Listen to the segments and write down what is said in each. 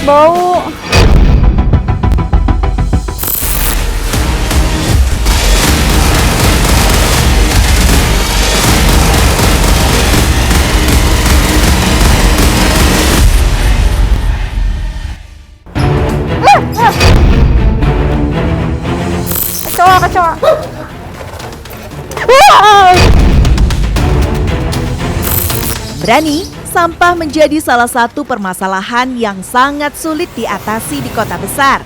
Bau. Kecoa. Berani, sampah menjadi salah satu permasalahan yang sangat sulit diatasi di kota besar.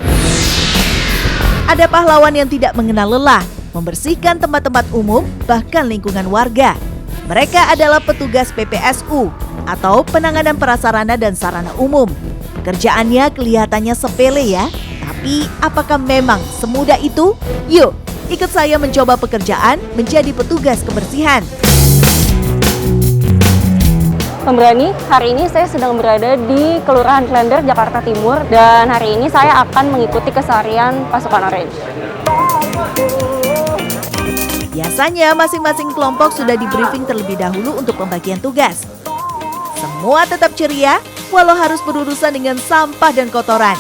Ada pahlawan yang tidak mengenal lelah, membersihkan tempat-tempat umum, bahkan lingkungan warga. Mereka adalah petugas PPSU atau penanganan prasarana dan sarana umum. Pekerjaannya kelihatannya sepele ya, tapi apakah memang semudah itu? Yuk, ikut saya mencoba pekerjaan menjadi petugas kebersihan. Pemberani, hari ini saya sedang berada di Kelurahan Klender, Jakarta Timur, dan hari ini saya akan mengikuti keseharian pasukan Orange. Biasanya masing-masing kelompok sudah di briefing terlebih dahulu untuk pembagian tugas. Semua tetap ceria, walau harus berurusan dengan sampah dan kotoran.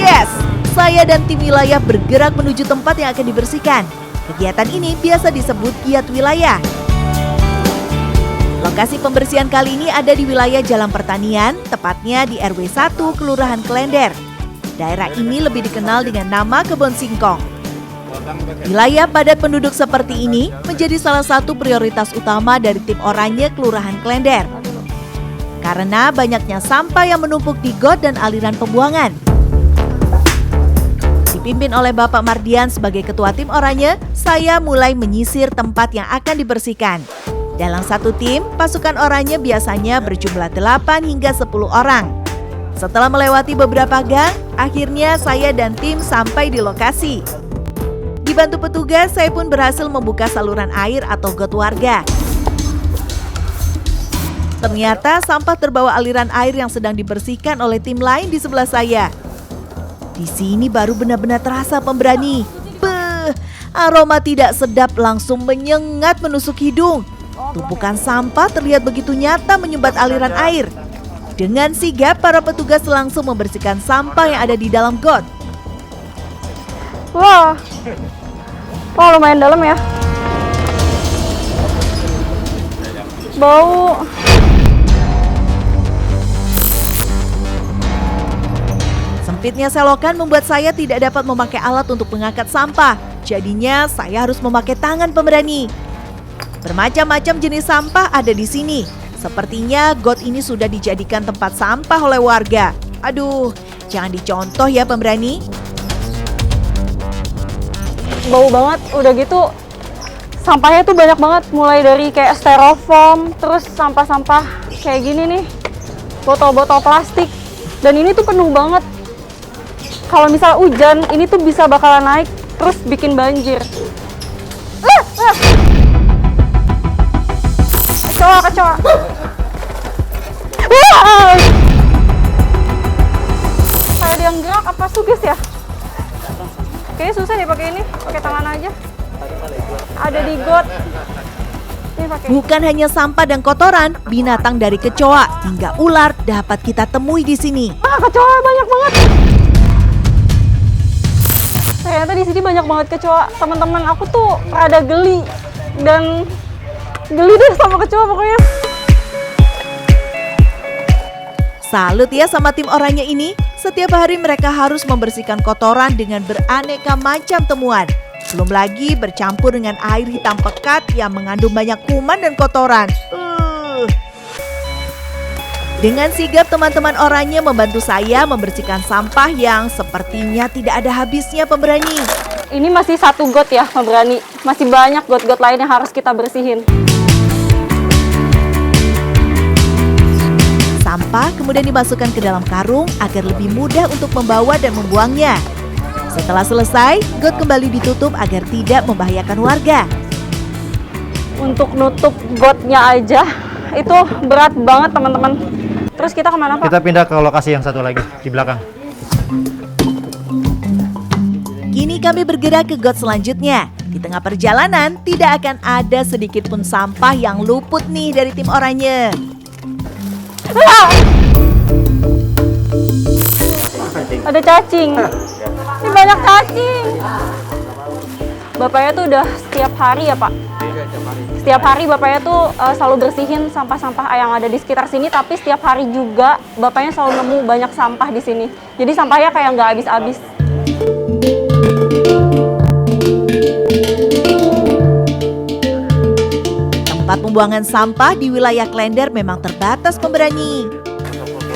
Yes, saya dan tim wilayah bergerak menuju tempat yang akan dibersihkan. Kegiatan ini biasa disebut giat wilayah. Lokasi pembersihan kali ini ada di wilayah Jalan Pertanian, tepatnya di RW 1 Kelurahan Klender. Daerah ini lebih dikenal dengan nama Kebon Singkong. Wilayah padat penduduk seperti ini menjadi salah satu prioritas utama dari tim oranye Kelurahan Klender. Karena banyaknya sampah yang menumpuk di got dan aliran pembuangan. Dipimpin oleh Bapak Mardian sebagai ketua tim oranye, saya mulai menyisir tempat yang akan dibersihkan. Dalam satu tim, pasukan oranye biasanya berjumlah 8 hingga 10 orang. Setelah melewati beberapa gang, akhirnya saya dan tim sampai di lokasi. Dibantu petugas, saya pun berhasil membuka saluran air atau got warga. Ternyata sampah terbawa aliran air yang sedang dibersihkan oleh tim lain di sebelah saya. Di sini baru benar-benar terasa pemberani. Beuh, aroma tidak sedap langsung menyengat menusuk hidung. Tumpukan sampah terlihat begitu nyata menyumbat aliran air. Dengan sigap, para petugas langsung membersihkan sampah yang ada di dalam got. Wah, lumayan dalam ya. Bau. Sempitnya selokan membuat saya tidak dapat memakai alat untuk mengangkat sampah. Jadinya saya harus memakai tangan pemberani. Bermacam-macam jenis sampah ada di sini. Sepertinya got ini sudah dijadikan tempat sampah oleh warga. Aduh, jangan dicontoh ya pemberani. Bau banget, udah gitu sampahnya tuh banyak banget, mulai dari kayak styrofoam, terus sampah-sampah kayak gini nih, botol-botol plastik, dan ini tuh penuh banget. Kalau misal hujan, ini tuh bisa bakalan naik, terus bikin banjir. Kecoa. Kayak ada yang gerak, apa suges ya? Kayaknya susah deh pakai ini, pakai tangan aja. Ada di got. Ini pakai. Bukan hanya sampah dan kotoran, binatang dari kecoa hingga ular dapat kita temui di sini. Kecoa banyak banget. Ternyata di sini banyak banget kecoa. Teman-teman aku tuh rada geli dan geli deh sama kecoa pokoknya. Salut ya sama tim oranye ini. Setiap hari mereka harus membersihkan kotoran dengan beraneka macam temuan. Belum lagi bercampur dengan air hitam pekat yang mengandung banyak kuman dan kotoran. Dengan sigap teman-teman oranye membantu saya membersihkan sampah yang sepertinya tidak ada habisnya pemberani. Ini masih satu got ya pemberani. Masih banyak got-got lain yang harus kita bersihin. Sampah kemudian dimasukkan ke dalam karung agar lebih mudah untuk membawa dan membuangnya. Setelah selesai, got kembali ditutup agar tidak membahayakan warga. Untuk nutup gotnya aja itu berat banget teman-teman. Terus kita kemana Pak? Kita pindah ke lokasi yang satu lagi di belakang. Kini kami bergerak ke got selanjutnya. Di tengah perjalanan, tidak akan ada sedikit pun sampah yang luput nih dari tim oranye. Ada cacing. Ini banyak cacing. Bapaknya tuh udah setiap hari ya Pak? Setiap hari bapaknya tuh selalu bersihin sampah-sampah yang ada di sekitar sini, tapi setiap hari juga bapaknya selalu nemu banyak sampah di sini. Jadi sampahnya kayak nggak habis-habis. Tempat pembuangan sampah di wilayah Klender memang terbatas pemberani.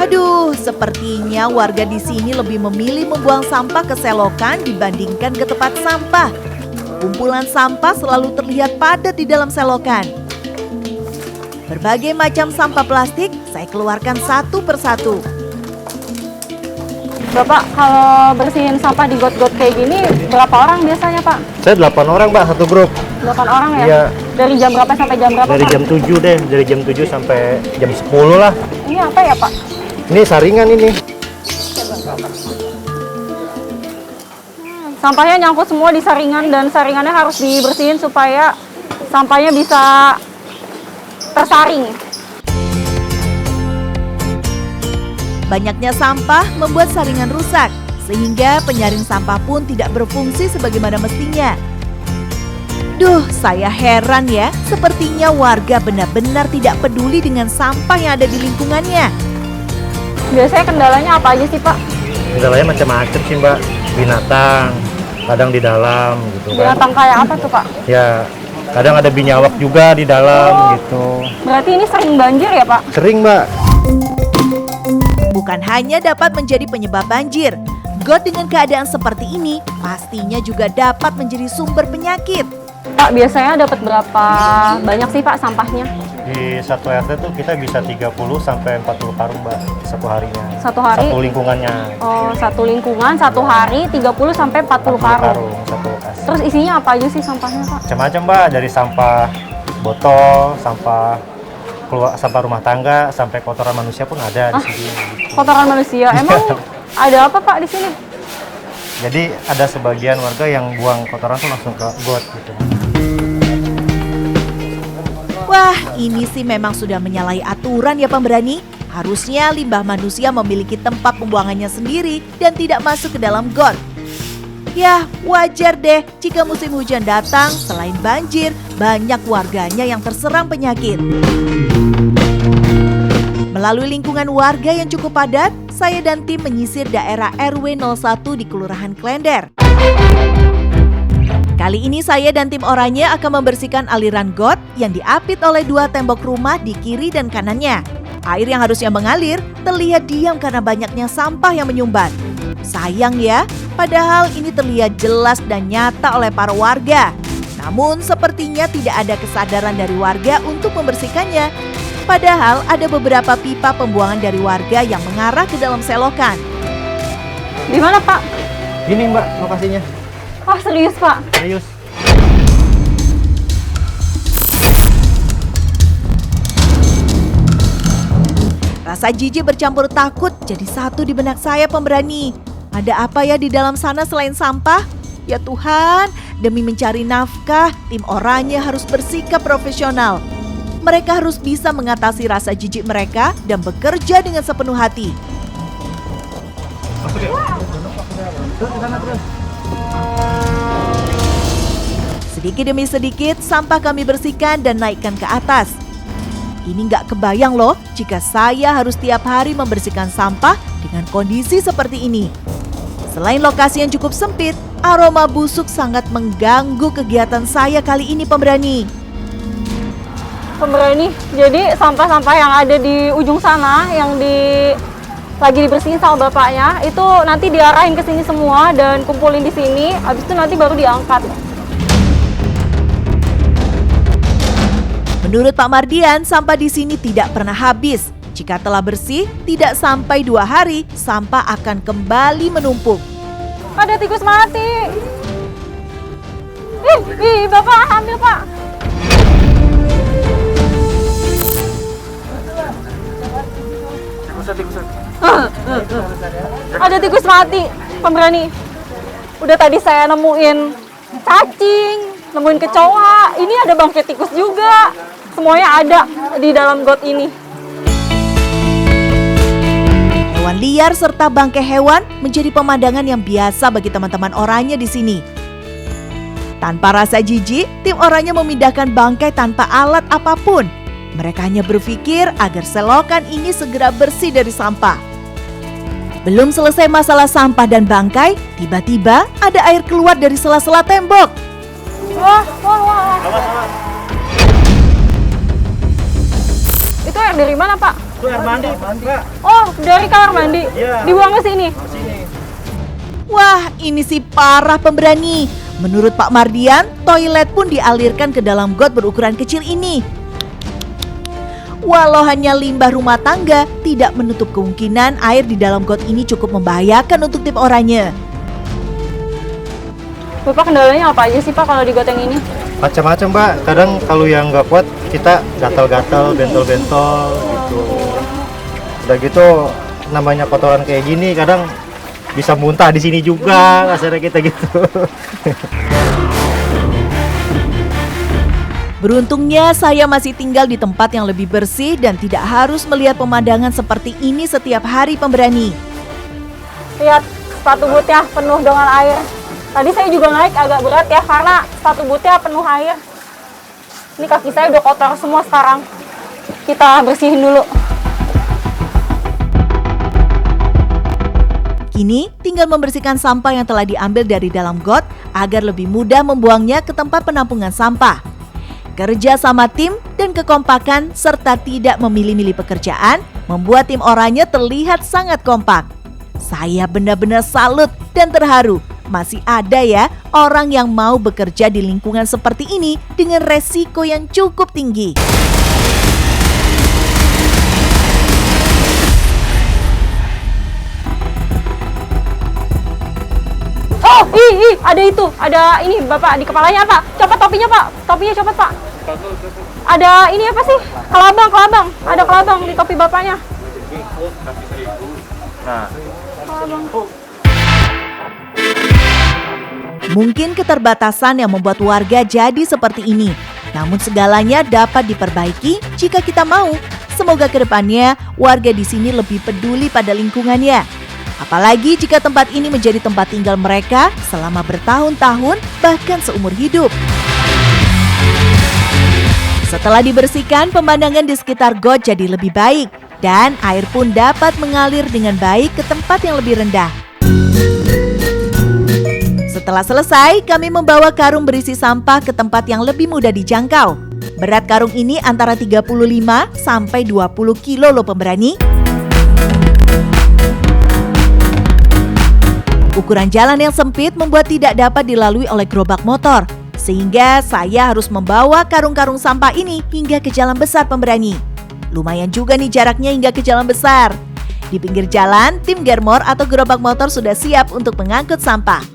Aduh, sepertinya warga di sini lebih memilih membuang sampah ke selokan dibandingkan ke tempat sampah. Kumpulan sampah selalu terlihat padat di dalam selokan. Berbagai macam sampah plastik saya keluarkan satu persatu. Bapak kalau bersihin sampah di got-got kayak gini berapa orang biasanya Pak? Saya 8 orang Mbak, satu grup. 8 orang ya? Iya. Dari jam berapa sampai jam berapa Dari Pak? jam 7 deh, dari jam 7 sampai jam 10 lah. Ini apa ya Pak? Ini saringan ini. Sampahnya nyangkut semua di saringan dan saringannya harus dibersihin supaya sampahnya bisa tersaring. Banyaknya sampah membuat saringan rusak, sehingga penyaring sampah pun tidak berfungsi sebagaimana mestinya. Duh, saya heran ya, sepertinya warga benar-benar tidak peduli dengan sampah yang ada di lingkungannya. Biasanya kendalanya apa aja sih Pak? Kendalanya macam-macam sih Mbak. Binatang, kadang di dalam gitu kan. Binatang kayak apa tuh Pak? Ya, kadang ada binyawak juga di dalam gitu. Berarti ini sering banjir ya Pak? Sering Mbak. Bukan hanya dapat menjadi penyebab banjir, got dengan keadaan seperti ini pastinya juga dapat menjadi sumber penyakit. Pak, biasanya dapat berapa banyak sih Pak sampahnya? Di satu RT tuh kita bisa 30 sampai 40 karung Mbak satu harinya. Satu hari? Satu lingkungannya. Oh, satu lingkungan, satu hari 30 sampai 40 karung. Satu lokasi. Terus isinya apa aja sih sampahnya Pak? Macam-macam Mbak, dari sampah botol, sampah rumah tangga, sampai kotoran manusia pun ada di sini. Kotoran manusia. Emang ada apa Pak di sini? Jadi ada sebagian warga yang buang kotoran tuh langsung ke got gitu. Wah, ini sih memang sudah menyalahi aturan ya pemberani. Harusnya limbah manusia memiliki tempat pembuangannya sendiri dan tidak masuk ke dalam got. Ya, wajar deh jika musim hujan datang, selain banjir, banyak warganya yang terserang penyakit. Melalui lingkungan warga yang cukup padat, saya dan tim menyisir daerah RW 01 di Kelurahan Klender. Kali ini saya dan tim oranye akan membersihkan aliran got yang diapit oleh dua tembok rumah di kiri dan kanannya. Air yang harusnya mengalir terlihat diam karena banyaknya sampah yang menyumbat. Sayang ya, padahal ini terlihat jelas dan nyata oleh para warga. Namun sepertinya tidak ada kesadaran dari warga untuk membersihkannya. Padahal ada beberapa pipa pembuangan dari warga yang mengarah ke dalam selokan. Di mana Pak? Gini Mbak lokasinya. Oh serius Pak? Serius. Rasa jijik bercampur takut jadi satu di benak saya pemberani. Ada apa ya di dalam sana selain sampah? Ya Tuhan, demi mencari nafkah, tim oranye harus bersikap profesional. Mereka harus bisa mengatasi rasa jijik mereka dan bekerja dengan sepenuh hati. Sedikit demi sedikit, sampah kami bersihkan dan naikkan ke atas. Ini nggak kebayang loh jika saya harus tiap hari membersihkan sampah dengan kondisi seperti ini. Selain lokasi yang cukup sempit, aroma busuk sangat mengganggu kegiatan saya kali ini pemberani. Pemberani, jadi sampah-sampah yang ada di ujung sana yang lagi dibersihin sama bapaknya itu nanti diarahin ke sini semua dan kumpulin di sini, habis itu nanti baru diangkat. Menurut Pak Mardian, sampah di sini tidak pernah habis. Jika telah bersih, tidak sampai 2 hari, sampah akan kembali menumpuk. Ada tikus mati. Ih, Bapak ambil Pak. Ada tikus mati, pemberani. Udah tadi saya nemuin cacing, nemuin kecoa. Ini ada bangkai tikus juga. Semuanya ada di dalam got ini. Hewan liar serta bangkai hewan menjadi pemandangan yang biasa bagi teman-teman oranye di sini. Tanpa rasa jijik, tim oranye memindahkan bangkai tanpa alat apapun. Mereka hanya berpikir agar selokan ini segera bersih dari sampah. Belum selesai masalah sampah dan bangkai, tiba-tiba ada air keluar dari sela-sela tembok. Wah. Itu air dari mana, Pak? Itu air mandi, Mbak. Oh, dari kamar mandi. Iya. Dibuang ke sini. Wah, ini sih parah pemberani. Menurut Pak Mardian, toilet pun dialirkan ke dalam got berukuran kecil ini. Walau hanya limbah rumah tangga, tidak menutup kemungkinan air di dalam got ini cukup membahayakan untuk tim oranye. Bapak, kendalanya apa aja sih, Pak, kalau di got yang ini? Macam-macam, Mbak. Kadang kalau yang nggak kuat, kita gatal-gatal, bentol-bentol gitu. Udah gitu, namanya kotoran kayak gini, kadang bisa muntah di sini juga, kasarnya kita gitu. Beruntungnya saya masih tinggal di tempat yang lebih bersih dan tidak harus melihat pemandangan seperti ini setiap hari pemberani. Lihat, sepatu bootnya penuh dengan air. Tadi saya juga naik agak berat ya, karena sepatu bootnya penuh air. Ini kaki saya udah kotor semua sekarang. Kita bersihin dulu. Kini tinggal membersihkan sampah yang telah diambil dari dalam got agar lebih mudah membuangnya ke tempat penampungan sampah. Kerja sama tim dan kekompakan serta tidak memilih-milih pekerjaan membuat tim oranye terlihat sangat kompak. Saya benar-benar salut dan terharu. Masih ada ya orang yang mau bekerja di lingkungan seperti ini dengan resiko yang cukup tinggi. Oh, ada itu. Ada ini, Bapak, di kepalanya, Pak. Copot topinya, Pak. Topinya copot, Pak. Ada ini apa sih? Kelabang. Ada kelabang di topi Bapaknya. Nah, Kelabang. Mungkin keterbatasan yang membuat warga jadi seperti ini. Namun segalanya dapat diperbaiki jika kita mau. Semoga kedepannya warga di sini lebih peduli pada lingkungannya. Apalagi jika tempat ini menjadi tempat tinggal mereka selama bertahun-tahun bahkan seumur hidup. Setelah dibersihkan, pemandangan di sekitar got jadi lebih baik dan air pun dapat mengalir dengan baik ke tempat yang lebih rendah. Setelah selesai, kami membawa karung berisi sampah ke tempat yang lebih mudah dijangkau. Berat karung ini antara 35 sampai 20 kilo loh pemberani. Ukuran jalan yang sempit membuat tidak dapat dilalui oleh gerobak motor, sehingga saya harus membawa karung-karung sampah ini hingga ke jalan besar pemberani. Lumayan juga nih jaraknya hingga ke jalan besar. Di pinggir jalan, tim Germor atau gerobak motor sudah siap untuk mengangkut sampah.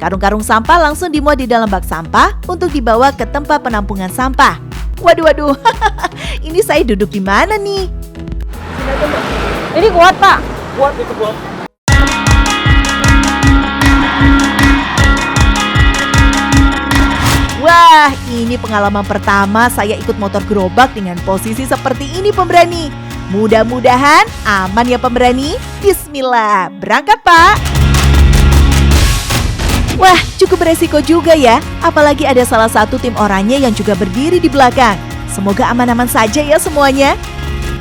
Karung-karung sampah langsung dimuat di dalam bak sampah untuk dibawa ke tempat penampungan sampah. Waduh, ini saya duduk di mana nih? Ini kuat, Pak. kuat itu, kuat. Wah, ini pengalaman pertama saya ikut motor gerobak dengan posisi seperti ini pemberani. Mudah-mudahan aman ya pemberani. Bismillah, berangkat Pak. Wah, cukup beresiko juga ya. Apalagi ada salah satu tim oranye yang juga berdiri di belakang. Semoga aman-aman saja ya semuanya.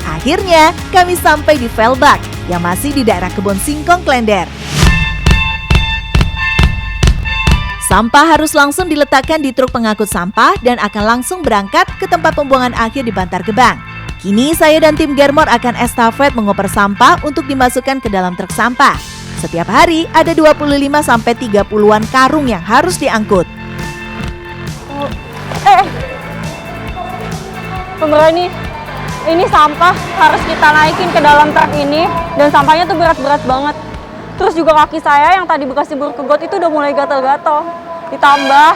Akhirnya kami sampai di Velbak yang masih di daerah Kebon Singkong, Klender. Sampah harus langsung diletakkan di truk pengangkut sampah dan akan langsung berangkat ke tempat pembuangan akhir di Bantar Gebang. Kini saya dan tim Germor akan estafet mengoper sampah untuk dimasukkan ke dalam truk sampah. Setiap hari ada 25-30-an karung yang harus diangkut. Pemberani, ini sampah harus kita naikin ke dalam truk ini dan sampahnya tuh berat-berat banget. Terus juga kaki saya yang tadi bekas dibur ke got itu udah mulai gatal-gatal. Ditambah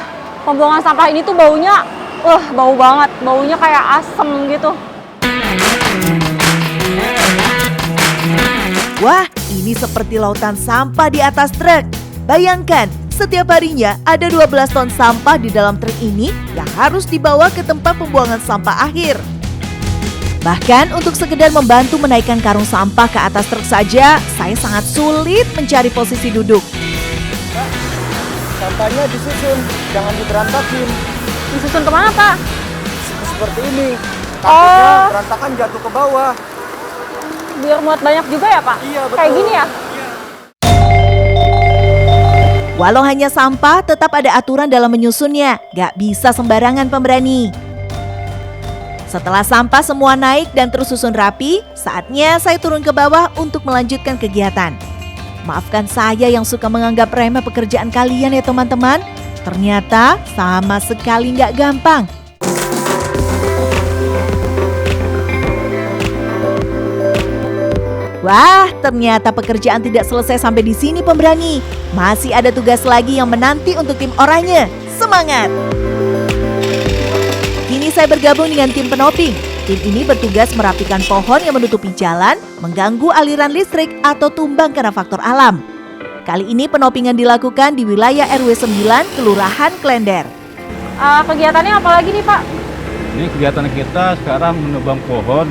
pembuangan sampah ini tuh baunya, bau banget. Baunya kayak asem gitu. Wah, ini seperti lautan sampah di atas truk. Bayangkan, setiap harinya ada 12 ton sampah di dalam truk ini yang harus dibawa ke tempat pembuangan sampah akhir. Bahkan untuk sekedar membantu menaikkan karung sampah ke atas truk saja, saya sangat sulit mencari posisi duduk. Sampahnya disusun, jangan diberantakin. Disusun kemana, Pak? Seperti ini. Takutnya Oh. berantakan jatuh ke bawah. Biar muat banyak juga ya, Pak? Iya, betul. Kayak gini ya? Walau hanya sampah, tetap ada aturan dalam menyusunnya. Gak bisa sembarangan pemberani. Setelah sampah semua naik dan tersusun rapi, saatnya saya turun ke bawah untuk melanjutkan kegiatan. Maafkan saya yang suka menganggap remeh pekerjaan kalian ya teman-teman. Ternyata sama sekali nggak gampang. Wah, ternyata pekerjaan tidak selesai sampai di sini pemberani. Masih ada tugas lagi yang menanti untuk tim oranye. Semangat! Kini saya bergabung dengan tim penoping. Tim ini bertugas merapikan pohon yang menutupi jalan, mengganggu aliran listrik atau tumbang karena faktor alam. Kali ini penopingan dilakukan di wilayah RW 9, Kelurahan Klender. Kegiatannya apa lagi nih, Pak? Ini kegiatan kita sekarang menebang pohon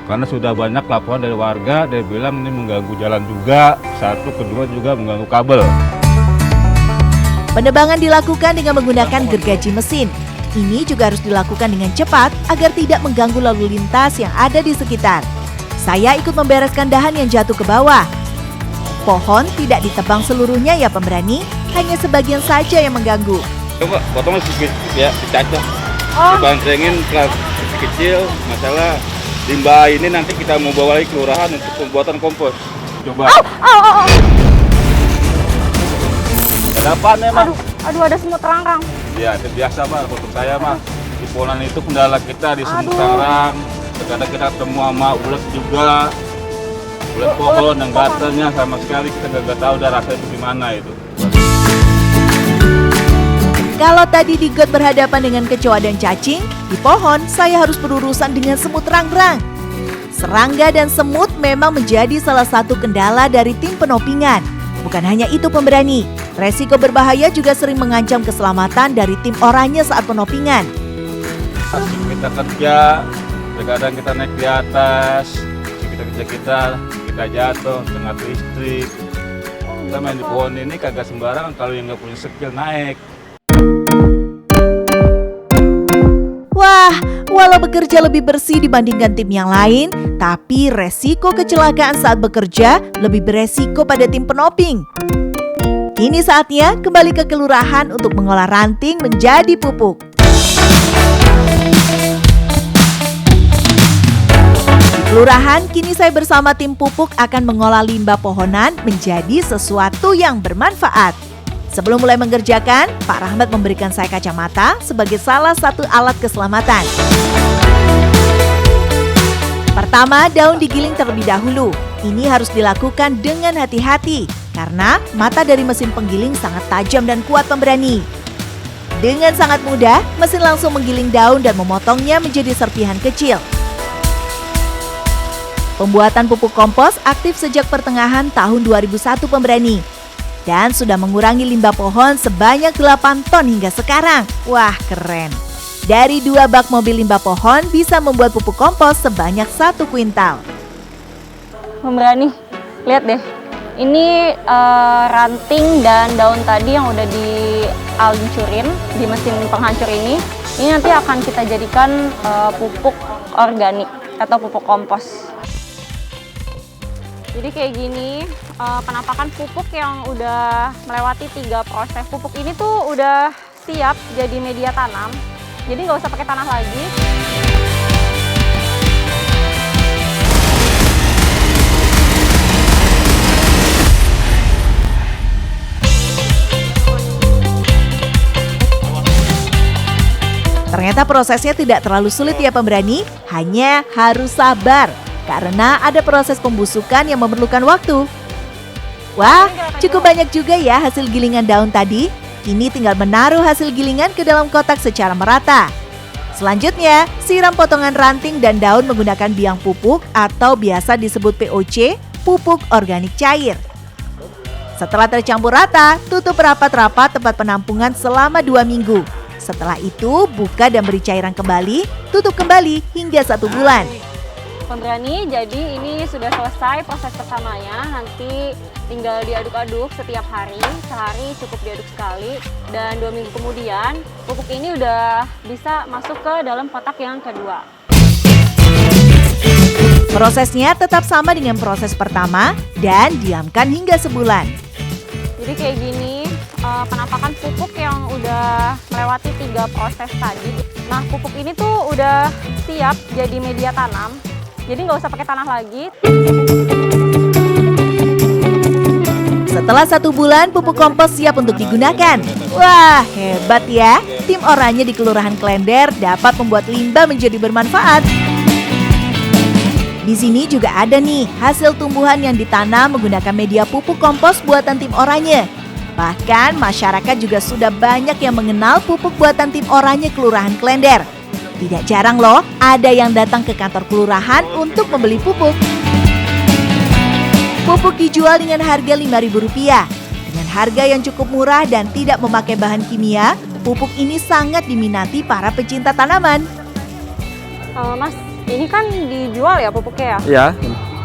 karena sudah banyak laporan dari warga, dia bilang ini mengganggu jalan juga, satu, kedua juga mengganggu kabel. Penebangan dilakukan dengan menggunakan gergaji mesin. Ini juga harus dilakukan dengan cepat agar tidak mengganggu lalu lintas yang ada di sekitar. Saya ikut membereskan dahan yang jatuh ke bawah. Pohon tidak ditebang seluruhnya ya pemberani, hanya sebagian saja yang mengganggu. Coba potongnya sedikit ya, dicacah. Oh, Dibandingin kecil, masalah limbah ini nanti kita mau bawa lagi ke kelurahan untuk pembuatan kompos. Coba. Ada apaan emang? aduh ada semut rangkang. Ya, itu biasa Pak, untuk saya mah. Di pohonan itu kendala kita di semut Aduh. sarang. Terkadang kita ketemu sama ulet juga. Ulet pohon yang gatalnya sama sekali kita nggak tahu udah rasanya itu gimana itu. Kalau tadi di got berhadapan dengan kecoa dan cacing, di pohon saya harus berurusan dengan semut rang-rang. Serangga dan semut memang menjadi salah satu kendala dari tim penopingan. Bukan hanya itu pemberani, resiko berbahaya juga sering mengancam keselamatan dari tim oranye saat penopingan. Kita kerja, terkadang kita naik di atas, kita jatuh, kena listrik. Kita main di pohon ini kagak sembarangan kalau yang nggak punya skill naik. Wah, walau bekerja lebih bersih dibandingkan tim yang lain, tapi resiko kecelakaan saat bekerja lebih beresiko pada tim penoping. Kini saatnya kembali ke kelurahan untuk mengolah ranting menjadi pupuk. Di kelurahan, kini saya bersama tim pupuk akan mengolah limbah pohonan menjadi sesuatu yang bermanfaat. Sebelum mulai mengerjakan, Pak Rahmat memberikan saya kacamata sebagai salah satu alat keselamatan. Pertama, daun digiling terlebih dahulu. Ini harus dilakukan dengan hati-hati karena mata dari mesin penggiling sangat tajam dan kuat pemberani. Dengan sangat mudah, mesin langsung menggiling daun dan memotongnya menjadi serpihan kecil. Pembuatan pupuk kompos aktif sejak pertengahan tahun 2001 pemberani. Dan sudah mengurangi limbah pohon sebanyak 8 ton hingga sekarang. Wah, keren. Dari 2 bak mobil limbah pohon bisa membuat pupuk kompos sebanyak 1 kuintal. Pemberani, lihat deh. Ini ranting dan daun tadi yang udah dihancurin di mesin penghancur ini. Ini nanti akan kita jadikan pupuk organik atau pupuk kompos. Jadi kayak gini, penampakan pupuk yang udah melewati 3 proses. Pupuk ini tuh udah siap jadi media tanam. Jadi nggak usah pakai tanah lagi. Ternyata prosesnya tidak terlalu sulit ya pemberani, hanya harus sabar. Karena ada proses pembusukan yang memerlukan waktu. Wah, cukup banyak juga ya hasil gilingan daun tadi. Kini tinggal menaruh hasil gilingan ke dalam kotak secara merata. Selanjutnya, siram potongan ranting dan daun menggunakan biang pupuk atau biasa disebut POC, pupuk organik cair. Setelah tercampur rata, tutup rapat-rapat tempat penampungan selama 2 minggu. Setelah itu, buka dan beri cairan kembali, tutup kembali hingga 1 bulan. Pemberani, jadi ini sudah selesai proses pertamanya. Nanti tinggal diaduk-aduk setiap hari, sehari cukup diaduk sekali. Dan 2 minggu kemudian, pupuk ini udah bisa masuk ke dalam kotak yang kedua. Prosesnya tetap sama dengan proses pertama dan diamkan hingga sebulan. Jadi kayak gini, penampakan pupuk yang udah melewati 3 proses tadi. Nah, pupuk ini tuh udah siap jadi media tanam. Jadi nggak usah pakai tanah lagi. Setelah 1 bulan, pupuk kompos siap untuk digunakan. Wah, hebat ya! Tim Oranye di Kelurahan Klender dapat membuat limbah menjadi bermanfaat. Di sini juga ada nih hasil tumbuhan yang ditanam menggunakan media pupuk kompos buatan Tim Oranye. Bahkan masyarakat juga sudah banyak yang mengenal pupuk buatan Tim Oranye Kelurahan Klender. Tidak jarang loh, ada yang datang ke kantor kelurahan untuk membeli pupuk. Pupuk dijual dengan harga Rp5.000. Dengan harga yang cukup murah dan tidak memakai bahan kimia, pupuk ini sangat diminati para pecinta tanaman. Mas, ini kan dijual ya pupuknya ya? Iya.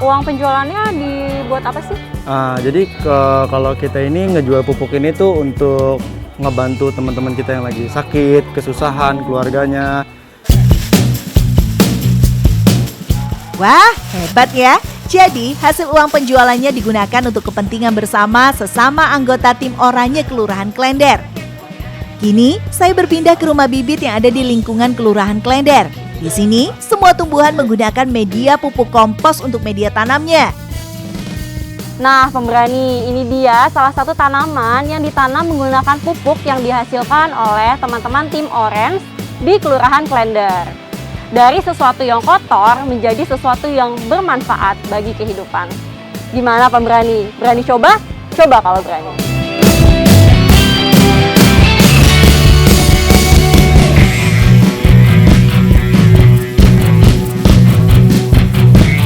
Uang penjualannya dibuat apa sih? Jadi kalau kita ini ngejual pupuk ini tuh untuk ngebantu teman-teman kita yang lagi sakit, kesusahan, keluarganya. Wah, hebat ya! Jadi, hasil uang penjualannya digunakan untuk kepentingan bersama sesama anggota Tim Oranye Kelurahan Klender. Kini, saya berpindah ke rumah bibit yang ada di lingkungan Kelurahan Klender. Di sini, semua tumbuhan menggunakan media pupuk kompos untuk media tanamnya. Nah, pemberani, ini dia salah satu tanaman yang ditanam menggunakan pupuk yang dihasilkan oleh teman-teman Tim Orange di Kelurahan Klender. Dari sesuatu yang kotor menjadi sesuatu yang bermanfaat bagi kehidupan. Gimana pemberani? Berani coba? Coba kalau berani.